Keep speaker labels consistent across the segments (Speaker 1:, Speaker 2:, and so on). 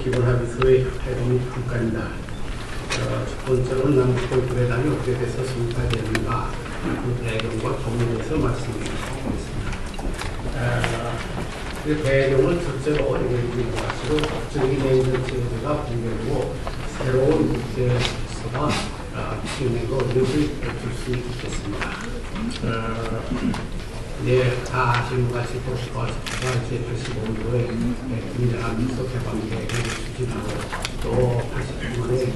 Speaker 1: 기본합의서의 해동이 평가입니다. 첫 번째로는 남북 회담이 어떻게 돼서 성사되는가 그 배경과 동의에서 말씀드리겠습니다. 그 배경은 첫째로 이런 것으로 법적인 내용의 제도가 분명하고 새로운 국제서가 진행과 의미를 줄 수 있겠습니다. 다 아시는 것 같이 포스트가 제 85년도에 김대한민국 개방계획을 추진하고 또 80년에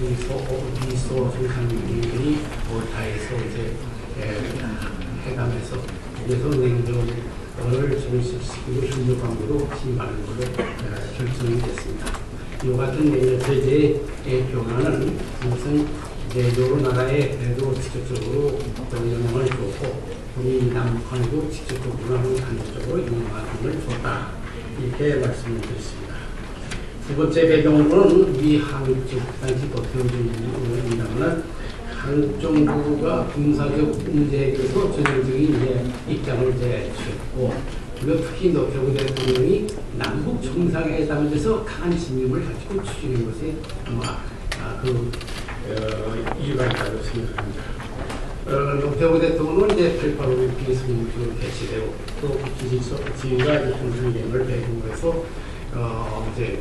Speaker 1: 미소 정상회의들이 몰타에서 이제 회담에서 그래서 냉전을 정식시키고 협력 관계로 진행하는 걸로 결정이 됐습니다. 이와 같은 내년 제재의 변화는 우선 내조로 나라에 대도 직접적으로 영향을 줬고 우리 남북한에도 직접적으로 간접적으로 영향을 줬다 이렇게 말씀을 드렸습니다. 두 번째 배경으로는 우리 한국 쪽 당시 도태우주입니다만 한국 정부가 군사적 문제에 대해서 전형적인 입장을 취했고 그리고 특히 노태우 대통령이 남북 정상회담에 대해서 강한 신념을 가지고 추진한 것이 아마 이유가 있다고 생각합니다. 노태우 대통령은 이제 8.8 올림픽 성명으로 개최되고 또 지휘가 형성됨을 배경으로 해서 이제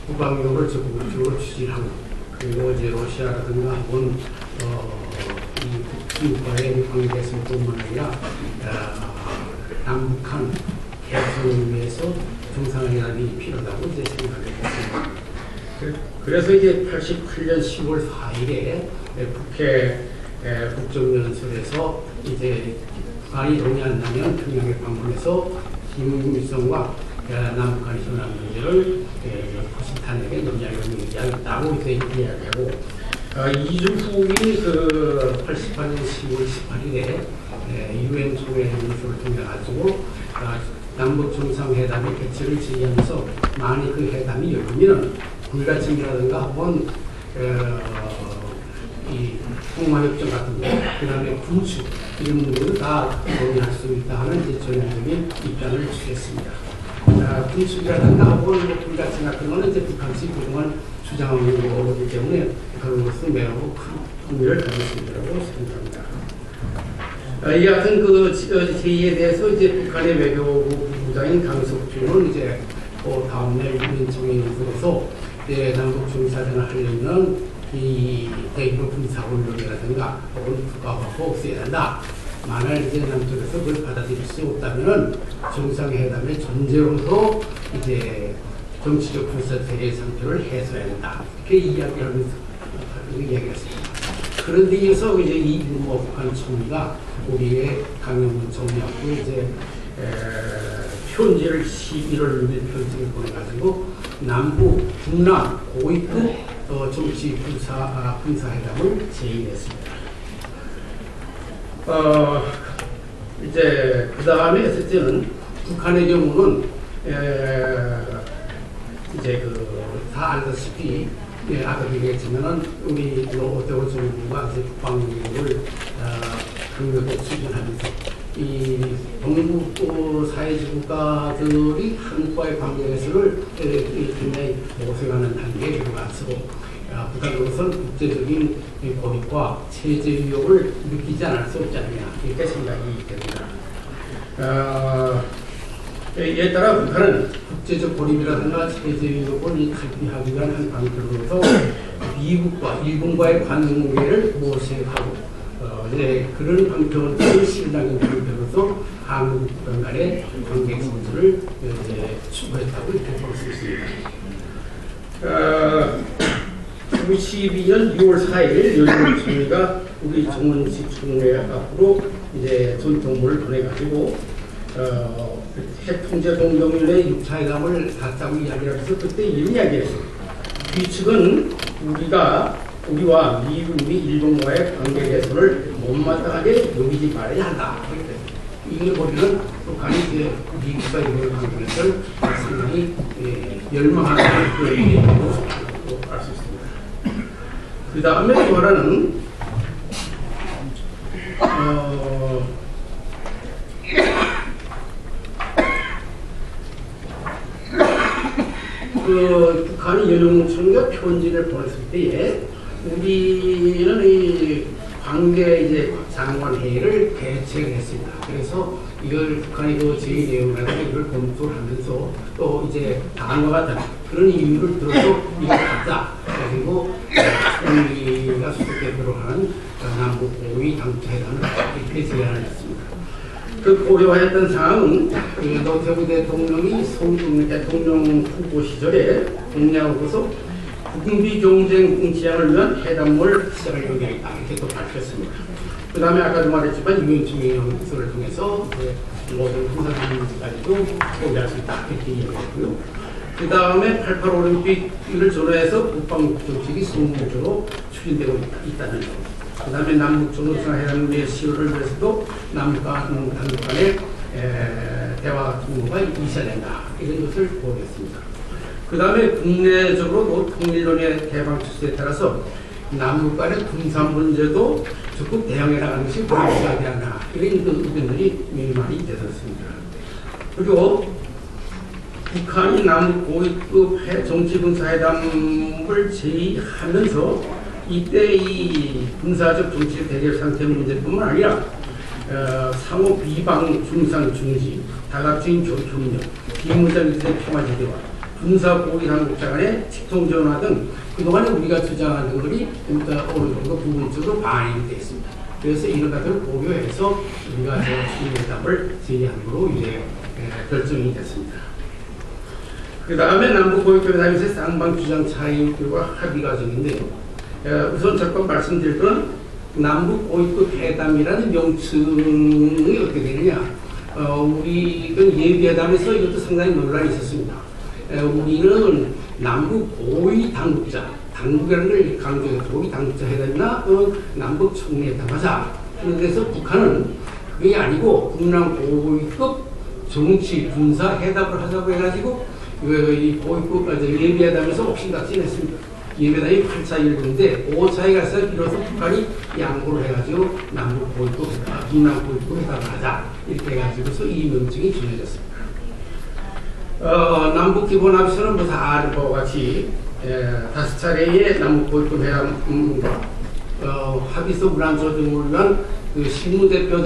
Speaker 1: 국방력을 적극적으로 추진하고 그리고 이제 러시아라든가 한번 이 중국과의 관계 개선뿐만 아니라 남북한 개선을 위해서 정상회담이 필요하다고 이제 생각했습니다. 그래서 이제 88년 10월 4일에 북해 국정연설에서 이제 북한이 동의한다면 평양에 방문해서 김일성과 남북한 현안 문제를 포스탄에게 논의하겠다고 이제 이야기하고 2주 후인 88년 10월 18일에 UN 총회 연설을 통해 가지고 남북 정상회담의 개최를 제의하면서 만약 그 회담이 열리면 불가침이라든가 한번 이 통화협정 같은 거, 그 다음에 군축 이런 문제도 다 논의할 수 있다 하는 이제 전형적인 입장을 취했습니다. 군축이라든가 한번 불가침 같은 거는 이제 북한이 그동안 주장하는 거기 때문에 그런 것은 매우 큰 의미를 가지고 있다고 생각합니다. 이 같은 그 제의에 대해서 이제 북한의 외교부 부장인 강석준은 이제 다음날 유엔총회 연설에서 남북 정상회담을 하려면 이 대규모 군사 훈련이라든가 혹은 국가화가 없어야 한다. 만약 이제 남쪽에서 그걸 받아들일 수 없다면은 정상회담의 전제로서 이제 정치적 군사 체계 상태를 해소해야 된다. 이렇게 이야기하면서 이야기했습니다. 그런데 이어서 이제 이 북한 총리가 우리의 강영훈 총리하고 이제 편지를 11월 6일 편지를 보내가지고 남북, 북남 고위급 정치 군사회담을 제의했습니다. 이제 그 다음에 셋째는 북한의 경우는 이제 다 알다시피 아까 얘기했지만은 우리 노태우 정부가 이제 국방력을 강력하게 추진하면서 이 동북 사회주의 국가들이 한국과의 관계 개선을 굉장히 모색하는 단계에 들어가서 북한으로서는 국제적인 고립과 체제 위협을 느끼지 않을 수 없지 않느냐 이렇게 생각이 됩니다. 이에 따라 북한은 국제적 고립이라든가 체제 위협을 탈피하기 위한 한 방편으로서 미국과 일본과의 관계를 모색하고 이제 그런 방편을 실당인 방편으로서 한국 북한 간의 관계 개선을 추구했다고 이렇게 볼 수 있습니다. 1992년 6월 4일 윤석열 총리가 우리 정원식 총리 앞으로 이제 전통문을 보내가지고 핵통제 공동연대 6차 회담을 갖자고 이야기하면서 그때 이런 이야기를 했어요. 위측은 우리와 미국이 일본과의 관계 개선을 못마땅하게 여기지 말아야 한다. 이걸 보면은 북한이 이제 미국과 일본의 관계 개선을 상당히 열망하는 그런 얘기라고 알 수 있습니다. 그 다음에 또 하나는 북한이 연용문청과 편지를 보냈을 때에 우리는 이 관계 이제 장관회의를 개최했습니다. 그래서 이걸 북한이 그 제의 내용이라서 이걸 검토를 하면서 또 이제 다음과 같은 그런 이유를 들어서 이걸 갖자. 그리고 우리가 수석되도록 하는 남북 고위 당국회담을 이렇게 제안을 했습니다. 그 고려했던 사항은 노태우 대통령이 송중기 대통령 후보 시절에 공약으로서 국비 경쟁 지향을 위한 회담을 시작할 의향이다 이렇게 또 밝혔습니다. 그 다음에 아까도 말했지만 유엔청 명령서를 통해서 모든 군사주의까지도 포기할 수 있다 이렇게 이야기했고요. 그 다음에 88 올림픽을 전후해서 국방 정책이 성공적으로 추진되고 있다는 점. 그 다음에 남북 정상회담의 시효를 위해서도 남북 당국 간의 대화 통로가 있어야 된다 이런 것을 보였습니다. 그 다음에 국내적으로도 통일론의 개방 추세에 따라서 남북 간의 군사 문제도 적극 대응해 나가는 것이 필요하지 않나 이런 의견들이 많이 있었습니다. 그리고 북한이 남북 고위급 정치군사회담을 제의하면서 이때 이 군사적 정치 대결 상태 문제뿐만 아니라 상호 비방 중상 중지, 다각주의 협력, 비무장 일대 평화제도와 군사 고위 당국자 간의 직통 전화 등 그동안에 우리가 주장하는 것이 어느 정도 부분적으로 반영이 되어 있습니다. 그래서 이런 것들을 고려해서 우리가 추진회담을 제의한 것으로 이제 결정이 됐습니다. 그 다음에 남북 고위급회담에서 쌍방 주장 차이와 합의 과정인데요. 우선 잠깐 말씀드릴 건 남북 고위급 회담이라는 명칭이 어떻게 되느냐. 우리는 예비회담에서 이것도 상당히 논란이 있었습니다. 우리는 남북 고위 당국자, 당국이라는 걸 강조해서 고위 당국자 회담이나 또는 남북 총리회담 하자. 그래서 북한은 그게 아니고 국남 고위급 정치 군사 회담을 하자고 해가지고 이 고위급 예비회담에서 옥신각신했습니다. 예배당이 8차 1인데 5차에 가서 비로소 북한이 양보를 해가지고 남북 고위급 비남 고위급 회담을 하자 이렇게 해가지고서 이 명칭이 정해졌습니다. 남북 기본 합의서는 뭐 다 아는 바와 같이 5차례의 남북 고위급 회담과 합의서 문안 조정을 위한 그 실무대표